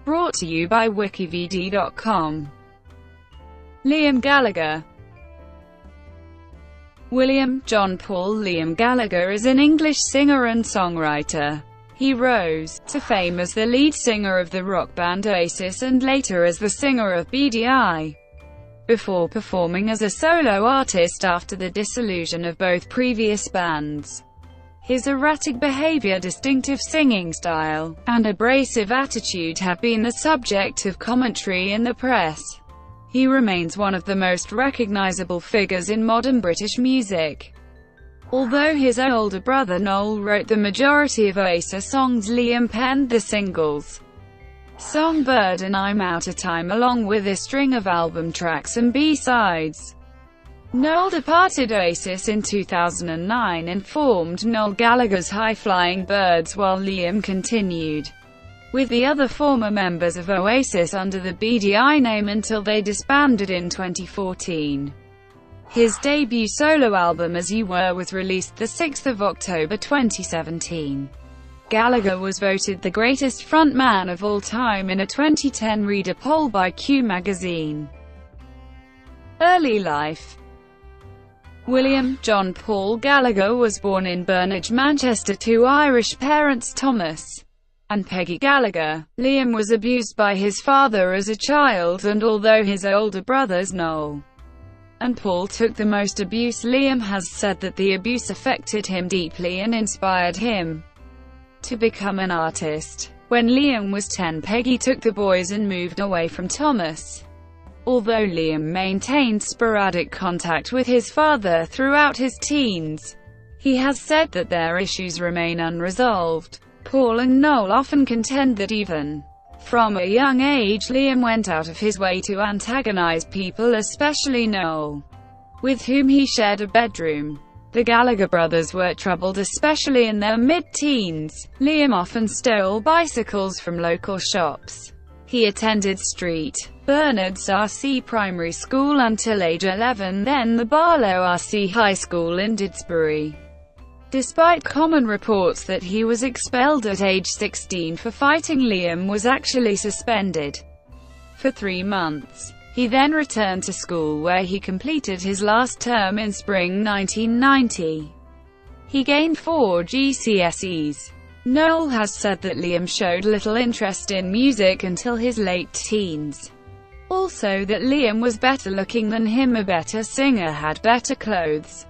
Brought to you by WikiVidi.com. Liam Gallagher. William John Paul Liam Gallagher is an English singer and songwriter. He rose to fame as the lead singer of the rock band Oasis and later as the singer of Beady Eye, before performing as a solo artist after the dissolution of both previous bands. His erratic behaviour, distinctive singing style, and abrasive attitude have been the subject of commentary in the press. He remains one of the most recognisable figures in modern British music. Although his older brother Noel wrote the majority of Oasis songs, Liam penned the singles Songbird and I'm Outta Time along with a string of album tracks and B-sides. Noel departed Oasis in 2009 and formed Noel Gallagher's High Flying Birds, while Liam continued with the other former members of Oasis under the Beady Eye name until they disbanded in 2014. His debut solo album As You Were was released 6 October 2017. Gallagher was voted the greatest frontman of all time in a 2010 reader poll by Q magazine. Early life. William John Paul Gallagher was born in Burnage, Manchester, to Irish parents Thomas and Peggy Gallagher. Liam was abused by his father as a child, and although his older brothers Noel and Paul took the most abuse, Liam has said that the abuse affected him deeply and inspired him to become an artist. When Liam was 10, Peggy took the boys and moved away from Thomas. Although Liam maintained sporadic contact with his father throughout his teens, he has said that their issues remain unresolved. Paul and Noel often contend that even from a young age Liam went out of his way to antagonize people, especially Noel, with whom he shared a bedroom. The Gallagher brothers were troubled, especially in their mid-teens. Liam often stole bicycles from local shops. He attended St. Bernard's RC Primary School until age 11, then the Barlow RC High School in Didsbury. Despite common reports that he was expelled at age 16 for fighting, Liam was actually suspended for 3 months. He then returned to school, where he completed his last term in spring 1990. He gained 4 GCSEs. Noel has said that Liam showed little interest in music until his late teens. Also that Liam was better looking than him, a better singer, had better clothes,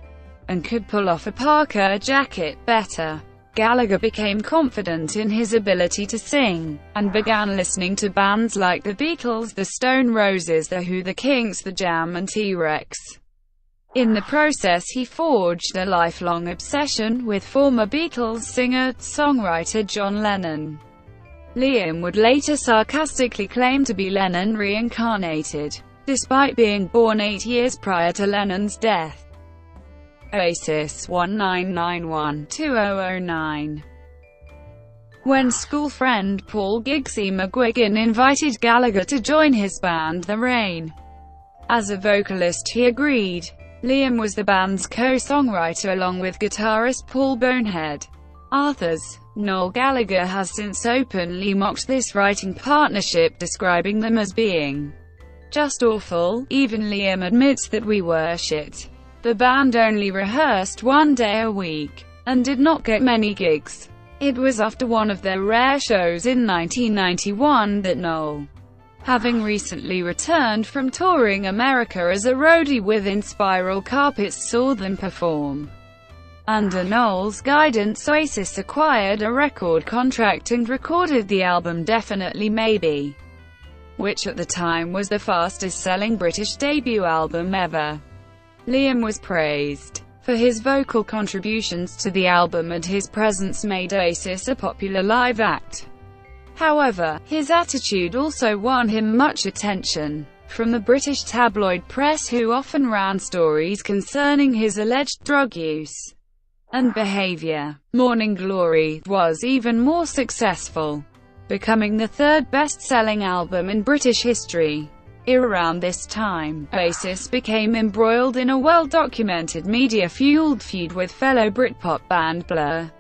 and could pull off a Parker jacket better. Gallagher became confident in his ability to sing, and began listening to bands like the Beatles, the Stone Roses, the Who, the Kinks, the Jam and T-Rex. In the process he forged a lifelong obsession with former Beatles singer-songwriter John Lennon. Liam would later sarcastically claim to be Lennon reincarnated, despite being born 8 years prior to Lennon's death. Oasis 1991-2009. When school friend Paul Giggsy McGuigan invited Gallagher to join his band The Rain as a vocalist, he agreed. Liam was the band's co-songwriter along with guitarist Paul "Bonehead" Arthurs. Noel Gallagher has since openly mocked this writing partnership, describing them as being just awful. Even Liam admits that we were shit. The band only rehearsed 1 day a week, and did not get many gigs. It was after one of their rare shows in 1991 that Noel, having recently returned from touring America as a roadie within Spiral Carpets, saw them perform. Under Noel's guidance, Oasis acquired a record contract and recorded the album Definitely Maybe, which at the time was the fastest-selling British debut album ever. Liam was praised for his vocal contributions to the album, and his presence made Oasis a popular live act. However, his attitude also won him much attention from the British tabloid press, who often ran stories concerning his alleged drug use and behaviour. Morning Glory was even more successful, becoming the 3rd best-selling album in British history. Around this time, Oasis became embroiled in a well-documented media-fueled feud with fellow Britpop band Blur.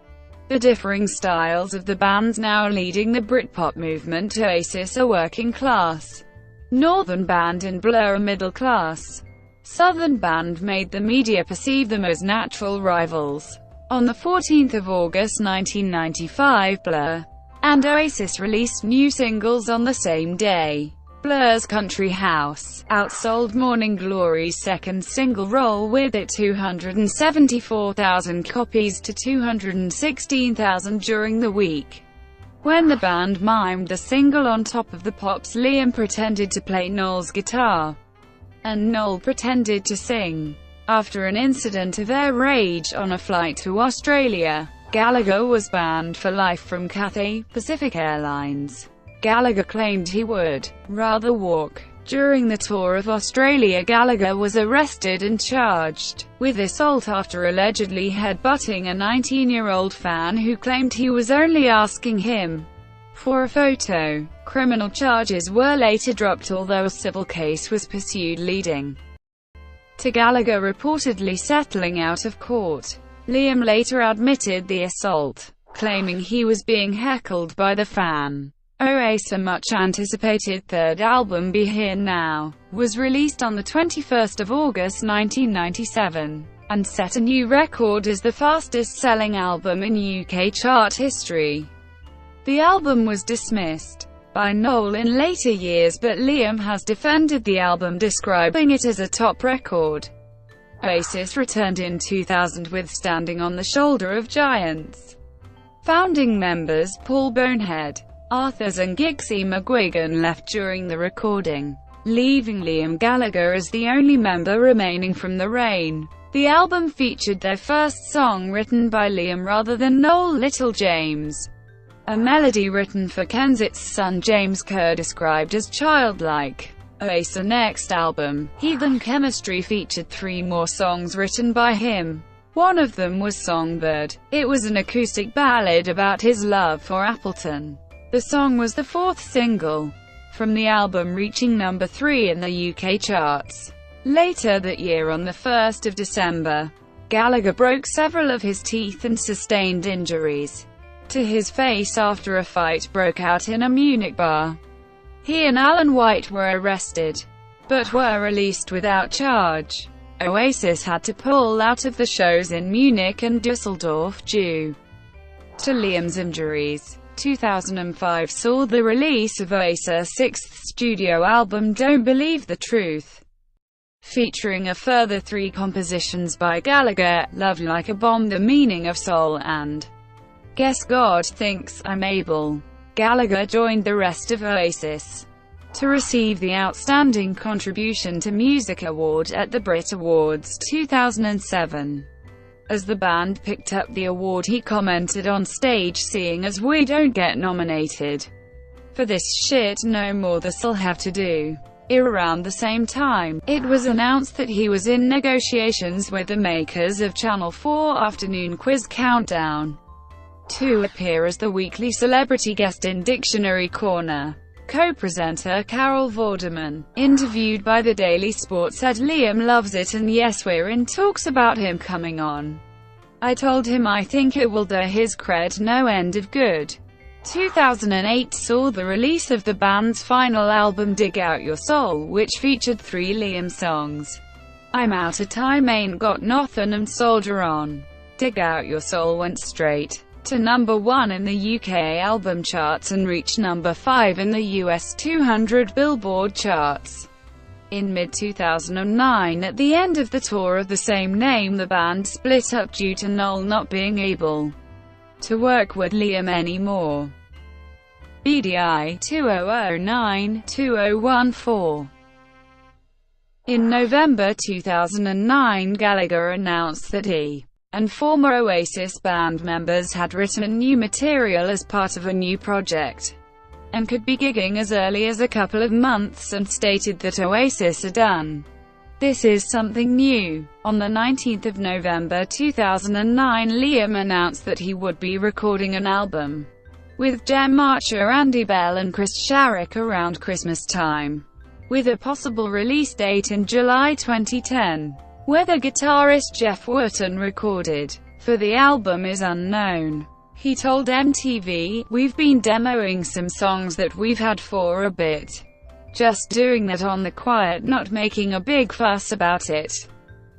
The differing styles of the bands now leading the Britpop movement: Oasis, a working-class northern band, and Blur, a middle-class southern band, made the media perceive them as natural rivals. On the 14th of August 1995, Blur and Oasis released new singles on the same day. Blur's Country House outsold Morning Glory's second single, Roll With It, 274,000 copies to 216,000 during the week. When the band mimed the single on Top of the Pops, Liam pretended to play Noel's guitar, and Noel pretended to sing. After an incident of air rage on a flight to Australia, Gallagher was banned for life from Cathay Pacific Airlines. Gallagher claimed he would rather walk. During the tour of Australia, Gallagher was arrested and charged with assault after allegedly headbutting a 19-year-old fan who claimed he was only asking him for a photo. Criminal charges were later dropped, although a civil case was pursued leading to Gallagher reportedly settling out of court. Liam later admitted the assault, claiming he was being heckled by the fan. Oasis' much-anticipated third album, Be Here Now, was released on the 21st of August 1997, and set a new record as the fastest-selling album in UK chart history. The album was dismissed by Noel in later years, but Liam has defended the album, describing it as a top record. Oasis returned in 2000 with Standing on the Shoulder of Giants. Founding members Paul Bonehead Arthurs and Gixie McGuigan left during the recording, leaving Liam Gallagher as the only member remaining from the Rain. The album featured their first song written by Liam rather than Noel, Little James, a melody written for Kensit's son James Kerr, described as childlike. Oasis' next album, Heathen Chemistry, featured 3 more songs written by him. One of them was Songbird. It was an acoustic ballad about his love for Appleton. The song was the 4th single from the album, reaching number 3 in the UK charts. Later that year, on the 1st of December, Gallagher broke several of his teeth and sustained injuries to his face after a fight broke out in a Munich bar. He and Alan White were arrested, but were released without charge. Oasis had to pull out of the shows in Munich and Dusseldorf due to Liam's injuries. 2005 saw the release of Oasis' 6th studio album, Don't Believe the Truth, featuring a further 3 compositions by Gallagher: Love Like a Bomb, The Meaning of Soul, and Guess God Thinks I'm Able. Gallagher joined the rest of Oasis to receive the Outstanding Contribution to Music Award at the Brit Awards 2007. As the band picked up the award, he commented on stage, "Seeing as we don't get nominated for this shit no more, this'll have to do." Around the same time, it was announced that he was in negotiations with the makers of Channel 4 Afternoon Quiz Countdown to appear as the weekly celebrity guest in Dictionary Corner. Co-presenter Carol Vorderman, interviewed by the Daily Sport, said, "Liam loves it, and yes, we're in talks about him coming on. I told him I think it will do his cred no end of good." 2008 saw the release of the band's final album, Dig Out Your Soul, which featured 3 Liam songs: I'm Outta Time, Ain't Got Nothin', and Soldier On. Dig Out Your Soul went straight to number 1 in the UK album charts and reached number 5 in the US 200 Billboard charts. In mid-2009, at the end of the tour of the same name, the band split up due to Noel not being able to work with Liam anymore. Beady Eye, 2009-2014. In November 2009, Gallagher announced that he and former Oasis band members had written new material as part of a new project, and could be gigging as early as a couple of months, and stated that Oasis are done. This is something new. On the 19th of November 2009, Liam announced that he would be recording an album with Jem Archer, Andy Bell and Chris Sharrock around Christmas time, with a possible release date in July 2010. Whether guitarist Jeff Wooten recorded for the album is unknown. He told MTV, "We've been demoing some songs that we've had for a bit. Just doing that on the quiet, not making a big fuss about it.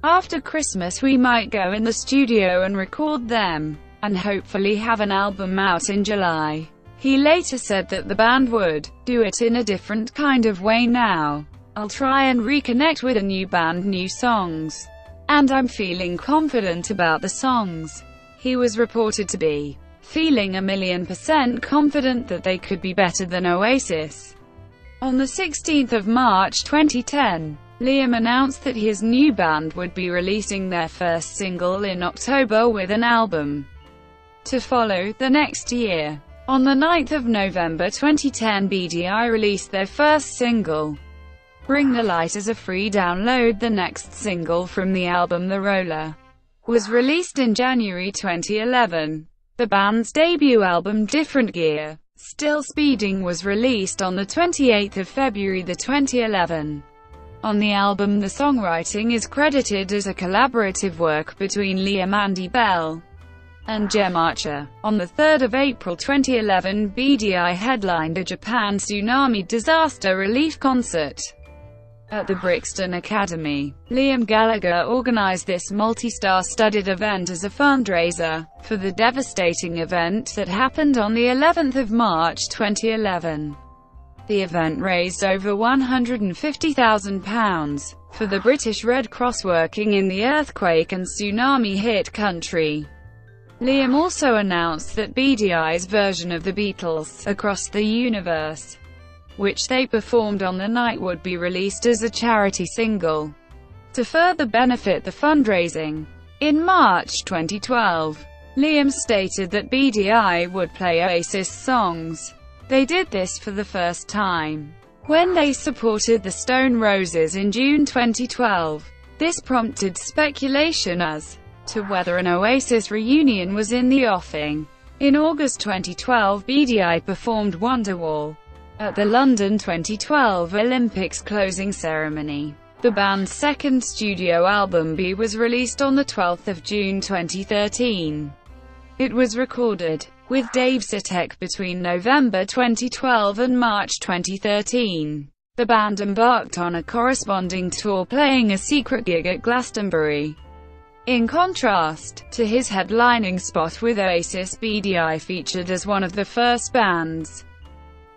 After Christmas we might go in the studio and record them, and hopefully have an album out in July." He later said that the band would do it in a different kind of way now. "I'll try and reconnect with a new band, new songs. And I'm feeling confident about the songs." He was reported to be feeling 1,000,000% confident that they could be better than Oasis. On the 16th of March 2010, Liam announced that his new band would be releasing their first single in October, with an album to follow the next year. On the 9th of November 2010, Beady Eye released their first single, Bring the Light, as a free download. The next single from the album, The Roller, was released in January 2011. The band's debut album, Different Gear, Still Speeding, was released on the 28th of February 2011. On the album, the songwriting is credited as a collaborative work between Liam, Andy Bell, and Jem Archer. On the 3rd of April 2011, Beady Eye headlined a Japan tsunami disaster relief concert at the Brixton Academy. Liam Gallagher organized this multi-star-studded event as a fundraiser for the devastating event that happened on the 11th of March 2011. The event raised over £150,000 for the British Red Cross working in the earthquake and tsunami-hit country. Liam also announced that Beady Eye's version of the Beatles' Across the Universe, which they performed on the night, would be released as a charity single to further benefit the fundraising. In March 2012, Liam stated that Beady Eye would play Oasis songs. They did this for the first time when they supported the Stone Roses in June 2012. This prompted speculation as to whether an Oasis reunion was in the offing. In August 2012, Beady Eye performed Wonderwall at the London 2012 Olympics closing ceremony. The band's second studio album, B, was released on the 12th of June 2013. It was recorded with Dave Sitek between November 2012 and March 2013. The band embarked on a corresponding tour, playing a secret gig at Glastonbury. In contrast to his headlining spot with Oasis, Beady Eye featured as one of the first bands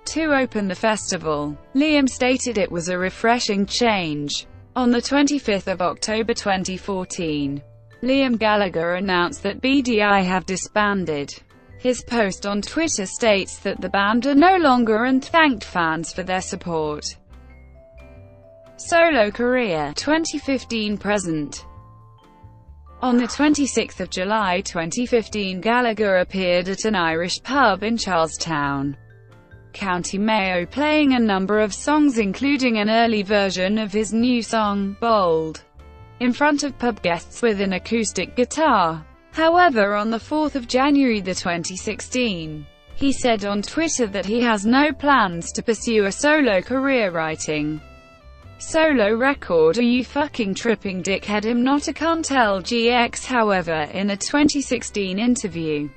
to open the festival. Liam stated it was a refreshing change. On the 25th of October 2014, Liam Gallagher announced that Beady Eye have disbanded. His post on Twitter states that the band are no longer and thanked fans for their support. Solo career 2015-present. On the 26th of July 2015, Gallagher appeared at an Irish pub in Charlestown, County Mayo, playing a number of songs including an early version of his new song, Bold, in front of pub guests with an acoustic guitar. However, on the 4th of January 2016, he said on Twitter that he has no plans to pursue a solo career writing solo record. "Are you fucking tripping, dickhead? I'm not a Cantel GX." However, in a 2016 interview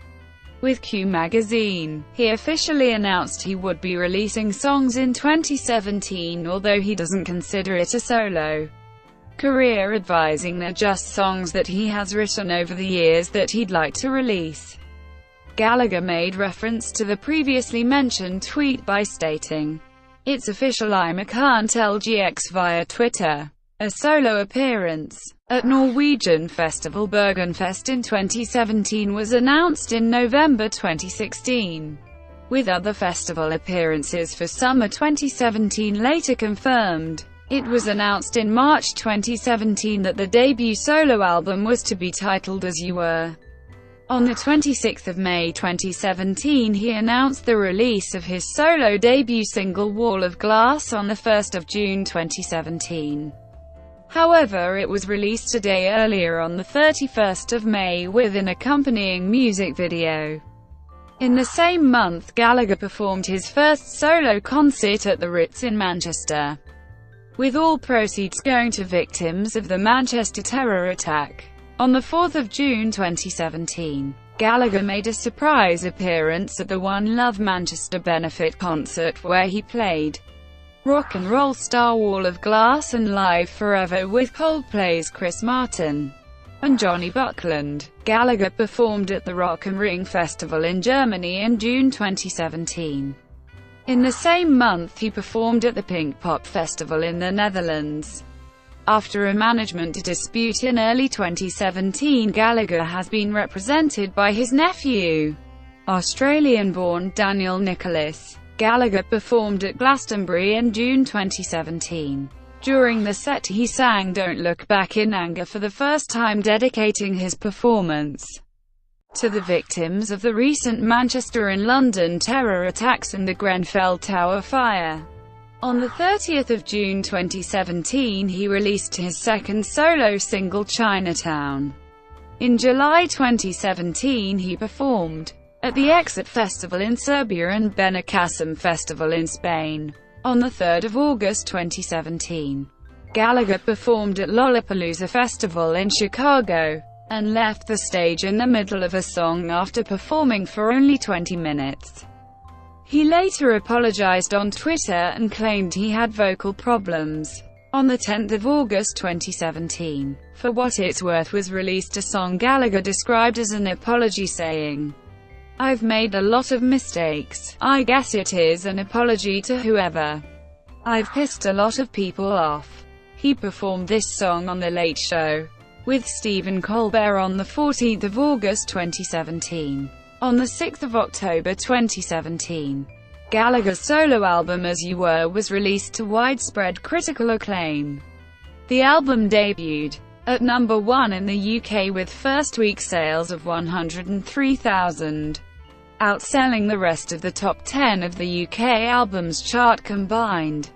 with Q magazine, he officially announced he would be releasing songs in 2017, although he doesn't consider it a solo career, advising they're just songs that he has written over the years that he'd like to release. Gallagher made reference to the previously mentioned tweet by stating, "It's official, I'm a Cantel GX," via Twitter. A solo appearance at Norwegian festival Bergenfest in 2017 was announced in November 2016, with other festival appearances for summer 2017 later confirmed. It was announced in March 2017 that the debut solo album was to be titled As You Were. On the 26th of May 2017, he announced the release of his solo debut single Wall of Glass on the 1st of June 2017. However, it was released a day earlier on the 31st of May with an accompanying music video. In the same month, Gallagher performed his first solo concert at the Ritz in Manchester, with all proceeds going to victims of the Manchester terror attack. On the 4th of June 2017, Gallagher made a surprise appearance at the One Love Manchester benefit concert where he played rock and roll star Wall of Glass and Live Forever with Coldplay's Chris Martin and Johnny Buckland. Gallagher performed at the Rock am Ring Festival in Germany in June 2017. In the same month he performed at the Pinkpop Festival in the Netherlands. After a management dispute in early 2017, Gallagher has been represented by his nephew, Australian-born Daniel Nicholas. Gallagher performed at Glastonbury in June 2017. During the set he sang Don't Look Back in anger for the first time, dedicating his performance to the victims of the recent Manchester and London terror attacks and the Grenfell Tower fire. On the 30th of June 2017 he released his second solo single Chinatown. In July 2017 he performed at the Exit Festival in Serbia and Benicassim Festival in Spain. On the 3rd of August 2017, Gallagher performed at Lollapalooza Festival in Chicago, and left the stage in the middle of a song after performing for only 20 minutes. He later apologized on Twitter and claimed he had vocal problems. On the 10th of August 2017, For What It's Worth was released, a song Gallagher described as an apology, saying, "I've made a lot of mistakes. I guess it is an apology to whoever. I've pissed a lot of people off." He performed this song on The Late Show with Stephen Colbert on the 14th of August 2017. On the 6th of October 2017, Gallagher's solo album As You Were was released to widespread critical acclaim. The album debuted at number 1 in the UK with first week sales of 103,000. Outselling the rest of the top 10 of the UK albums chart combined.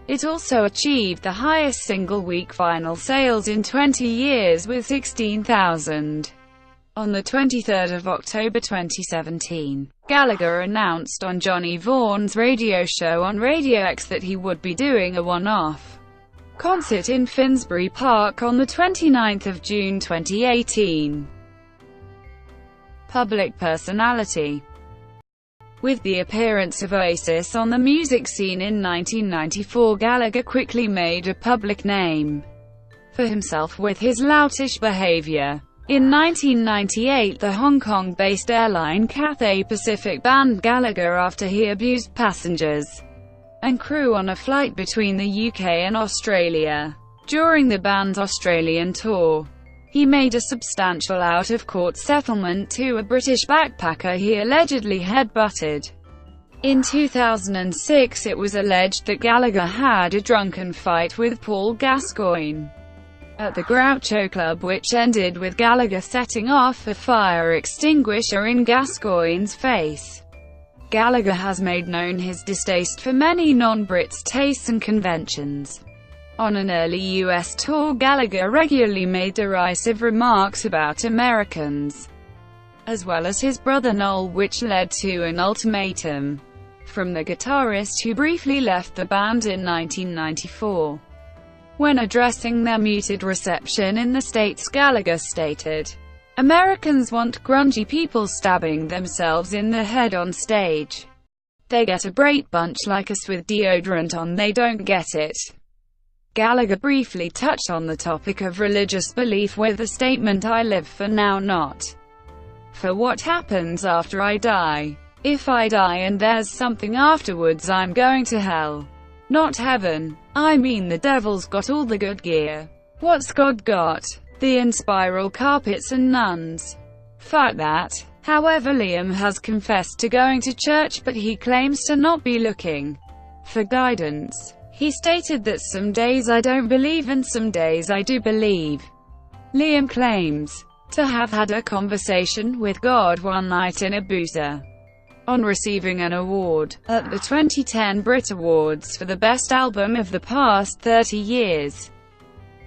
It also achieved the highest single-week vinyl sales in 20 years with 16,000. On the 23rd of October 2017, Gallagher announced on Johnny Vaughan's radio show on Radio X that he would be doing a one-off concert in Finsbury Park on the 29th of June 2018. Public personality. With the appearance of Oasis on the music scene in 1994, Gallagher quickly made a public name for himself with his loutish behaviour. In 1998, the Hong Kong-based airline Cathay Pacific banned Gallagher after he abused passengers and crew on a flight between the UK and Australia. During the band's Australian tour, he made a substantial out-of-court settlement to a British backpacker he allegedly headbutted. In 2006 it was alleged that Gallagher had a drunken fight with Paul Gascoigne at the Groucho Club, which ended with Gallagher setting off a fire extinguisher in Gascoigne's face. Gallagher has made known his distaste for many non-Brits' tastes and conventions. On an early US tour, Gallagher regularly made derisive remarks about Americans, as well as his brother Noel, which led to an ultimatum from the guitarist who briefly left the band in 1994. When addressing their muted reception in the States, Gallagher stated, "Americans want grungy people stabbing themselves in the head on stage. They get a great bunch like us with deodorant on, they don't get it." Gallagher briefly touched on the topic of religious belief with the statement, "I live for now, not for what happens after I die. If I die and there's something afterwards, I'm going to hell, not heaven. I mean, the devil's got all the good gear. What's God got? The in-spiral carpets and nuns. Fuck that." However, Liam has confessed to going to church, but he claims to not be looking for guidance. He stated that "some days I don't believe and some days I do believe." Liam claims to have had a conversation with God one night in Ibiza on receiving an award at the 2010 Brit Awards for the best album of the past 30 years.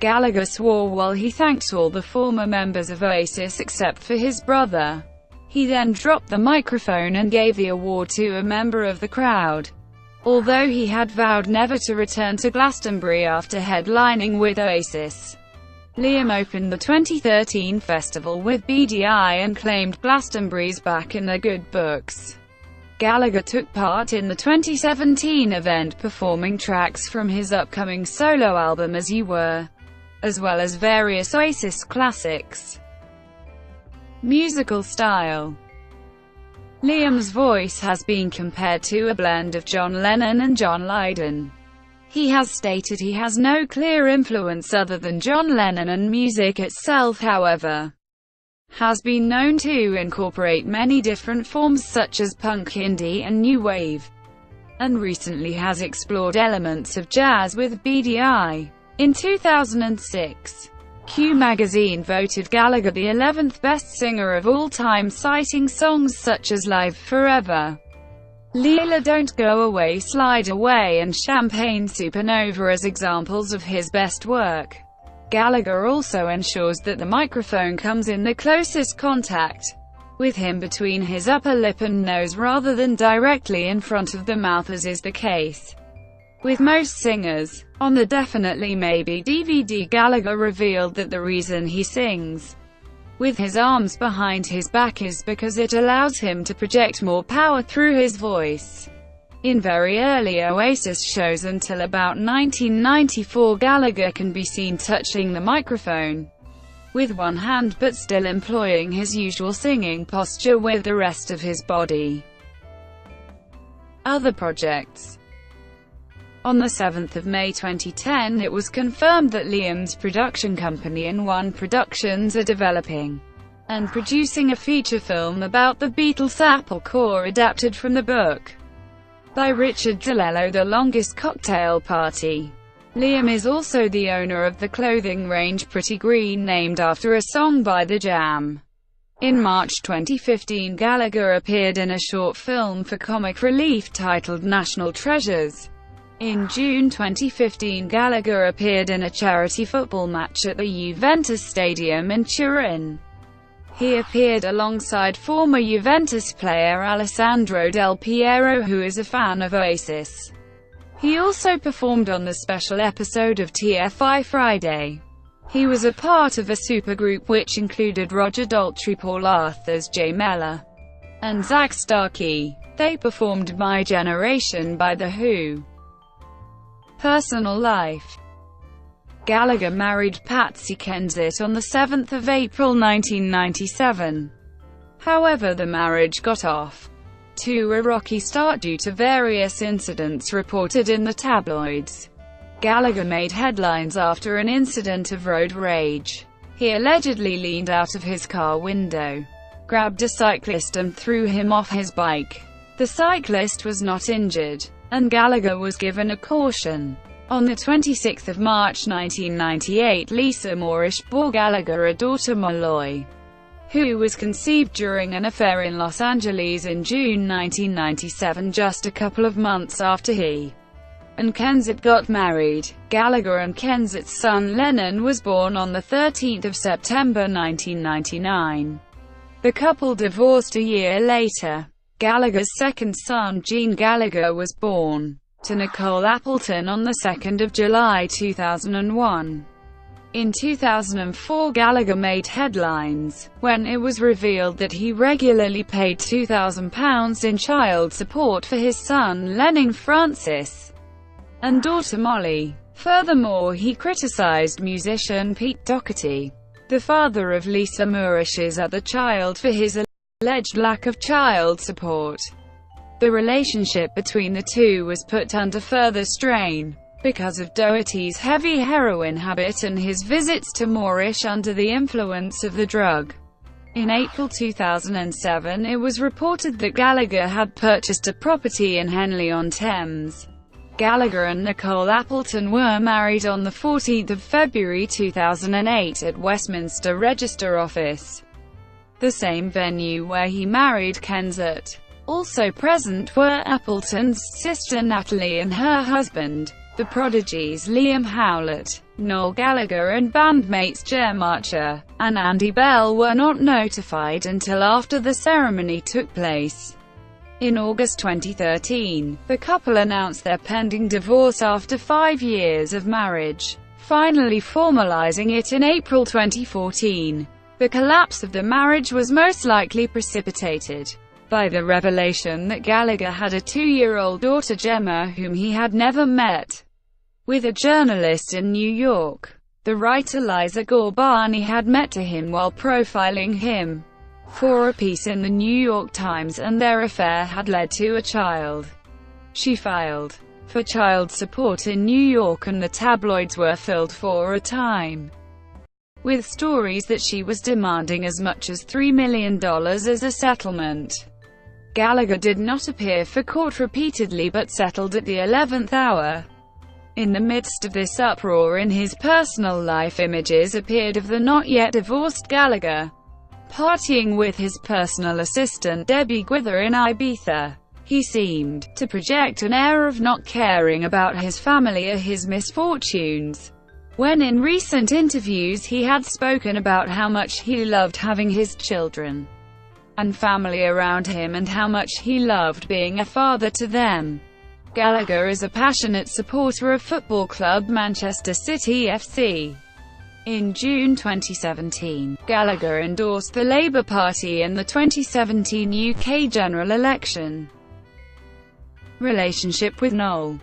Gallagher swore while he thanked all the former members of Oasis except for his brother. He then dropped the microphone and gave the award to a member of the crowd, although he had vowed never to return to Glastonbury after headlining with Oasis. Liam opened the 2013 festival with Beady Eye and claimed Glastonbury's back in the good books. Gallagher took part in the 2017 event, performing tracks from his upcoming solo album As You Were, as well as various Oasis classics. Musical style. Liam's voice has been compared to a blend of John Lennon and John Lydon. He has stated he has no clear influence other than John Lennon, and music itself, however, has been known to incorporate many different forms such as punk, indie, and new wave, and recently has explored elements of jazz with Beady Eye. In 2006, Q magazine voted Gallagher the 11th best singer of all time, citing songs such as Live Forever, Leela Don't Go Away, Slide Away, and Champagne Supernova as examples of his best work. Gallagher also ensures that the microphone comes in the closest contact with him between his upper lip and nose rather than directly in front of the mouth, as is the case with most singers. On the Definitely Maybe DVD, Gallagher revealed that the reason he sings with his arms behind his back is because it allows him to project more power through his voice. In very early Oasis shows until about 1994, Gallagher can be seen touching the microphone with one hand but still employing his usual singing posture with the rest of his body. Other projects. On the 7th of May 2010, it was confirmed that Liam's production company N1 Productions are developing and producing a feature film about the Beatles' Apple Core, adapted from the book by Richard DeLello, The Longest Cocktail Party. Liam is also the owner of the clothing range Pretty Green, named after a song by The Jam. In March 2015, Gallagher appeared in a short film for Comic Relief titled National Treasures. In June 2015, Gallagher appeared in a charity football match at the Juventus Stadium in Turin. He appeared alongside former Juventus player Alessandro Del Piero, who is a fan of Oasis. He also performed on the special episode of TFI Friday. He was a part of a supergroup which included Roger Daltrey, Paul Arthurs, Jay Mellor, and Zach Starkey. They performed My Generation by The Who. Personal life. Gallagher married Patsy Kensit on the 7th of April 1997. However, the marriage got off to a rocky start due to various incidents reported in the tabloids. Gallagher made headlines after an incident of road rage. He allegedly leaned out of his car window, grabbed a cyclist and threw him off his bike. The cyclist was not injured, and Gallagher was given a caution. On the 26th of March 1998, Lisa Moorish bore Gallagher a daughter, Molloy, who was conceived during an affair in Los Angeles in June 1997, just a couple of months after he and Kensit got married. Gallagher and Kensit's son Lennon was born on the 13th of September 1999. The couple divorced a year later. Gallagher's second son, Gene Gallagher, was born to Nicole Appleton on the 2nd of July 2001. In 2004, Gallagher made headlines when it was revealed that he regularly paid £2,000 in child support for his son Lennon Francis and daughter Molly. Furthermore, he criticized musician Pete Doherty, the father of Lisa Moorish's other child, for his alleged lack of child support. The relationship between the two was put under further strain because of Doherty's heavy heroin habit and his visits to Moorish under the influence of the drug. In April 2007, it was reported that Gallagher had purchased a property in Henley-on-Thames. Gallagher and Nicole Appleton were married on the 14th of February 2008 at Westminster Register Office, the same venue where he married Kensit. Also present were Appleton's sister Natalie and her husband, the Prodigy's Liam Howlett. Noel Gallagher and bandmates Jem Archer and Andy Bell were not notified until after the ceremony took place. In August 2013, the couple announced their pending divorce after 5 years of marriage. finally formalizing it in April 2014. The collapse of the marriage was most likely precipitated by the revelation that Gallagher had a 2-year-old daughter, Gemma, whom he had never met. With a journalist in New York, the writer Liza Gorbani had met to him while profiling him for a piece in the New York Times, and their affair had led to a child. She filed for child support in New York, and the tabloids were filled for a time with stories that she was demanding as much as $3 million as a settlement. Gallagher did not appear for court repeatedly but settled at the 11th hour. In the midst of this uproar in his personal life, images appeared of the not-yet-divorced Gallagher partying with his personal assistant Debbie Guither in Ibiza. He seemed to project an air of not caring about his family or his misfortunes, when in recent interviews he had spoken about how much he loved having his children and family around him and how much he loved being a father to them. Gallagher is a passionate supporter of football club Manchester City FC. In June 2017, Gallagher endorsed the Labour Party in the 2017 UK general election. Relationship with Noel.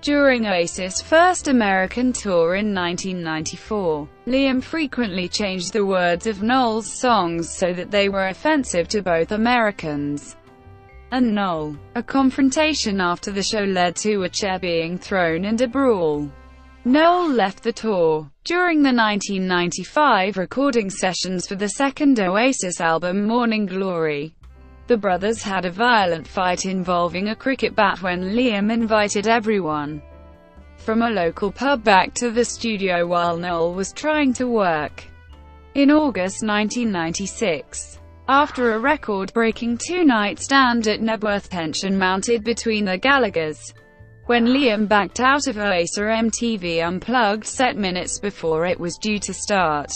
During Oasis' first American tour in 1994, Liam frequently changed the words of Noel's songs so that they were offensive to both Americans and Noel. A confrontation after the show led to a chair being thrown and a brawl. Noel left the tour. During the 1995 recording sessions for the second Oasis album Morning Glory, the brothers had a violent fight involving a cricket bat when Liam invited everyone from a local pub back to the studio while Noel was trying to work. In August 1996, after a record-breaking two-night stand at Nebworth, tension mounted between the Gallaghers when Liam backed out of Oasis MTV Unplugged set minutes before it was due to start.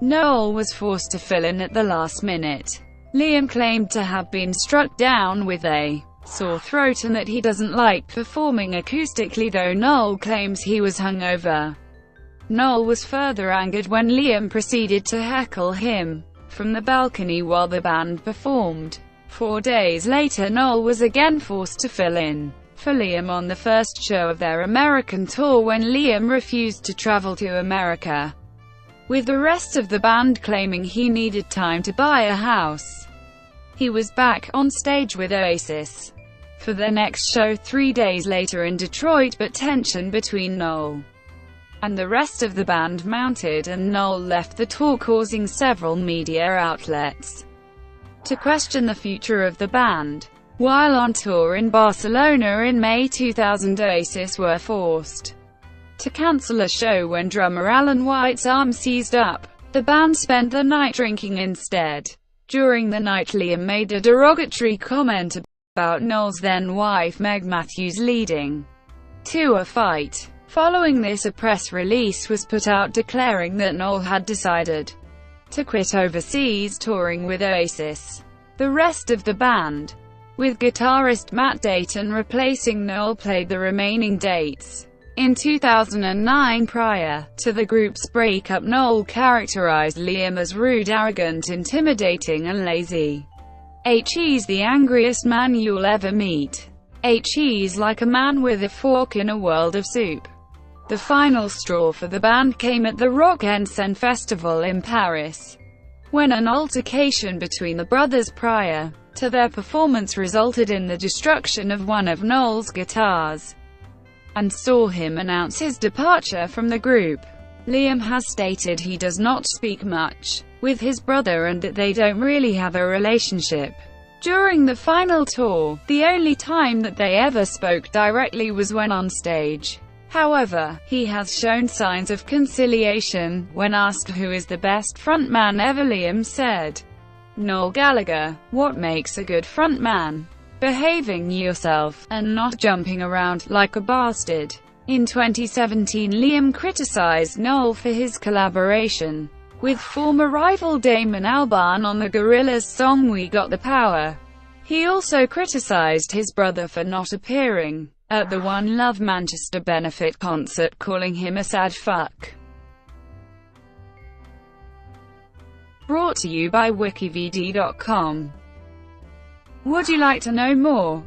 Noel was forced to fill in at the last minute. Liam claimed to have been struck down with a sore throat and that he doesn't like performing acoustically, though Noel claims he was hungover. Noel was further angered when Liam proceeded to heckle him from the balcony while the band performed. 4 days later, Noel was again forced to fill in for Liam on the first show of their American tour when Liam refused to travel to America, with the rest of the band claiming he needed time to buy a house. He was back on stage with Oasis for their next show 3 days later in Detroit, but tension between Noel and the rest of the band mounted, and Noel left the tour, causing several media outlets to question the future of the band. While on tour in Barcelona in May 2000, Oasis were forced to cancel a show when drummer Alan White's arm seized up. The band spent the night drinking instead. During the night, Liam made a derogatory comment about Noel's then-wife Meg Matthews, leading to a fight. Following this, a press release was put out declaring that Noel had decided to quit overseas touring with Oasis. The rest of the band, with guitarist Matt Dayton replacing Noel, played the remaining dates. In 2009, prior to the group's breakup, Noel characterized Liam as rude, arrogant, intimidating, and lazy. "He's the angriest man you'll ever meet. He's like a man with a fork in a world of soup." The final straw for the band came at the Rock en Seine festival in Paris, when an altercation between the brothers prior to their performance resulted in the destruction of one of Noel's guitars, and saw him announce his departure from the group. Liam has stated he does not speak much with his brother and that they don't really have a relationship. During the final tour, the only time that they ever spoke directly was when on stage. However, he has shown signs of conciliation. When asked who is the best frontman ever, Liam said, "Noel Gallagher. What makes a good frontman? Behaving yourself, and not jumping around like a bastard." In 2017, Liam criticized Noel for his collaboration with former rival Damon Albarn on the Gorillaz song We Got the Power. He also criticized his brother for not appearing at the One Love Manchester benefit concert, calling him a sad fuck. Brought to you by WikiVidi.com. Would you like to know more?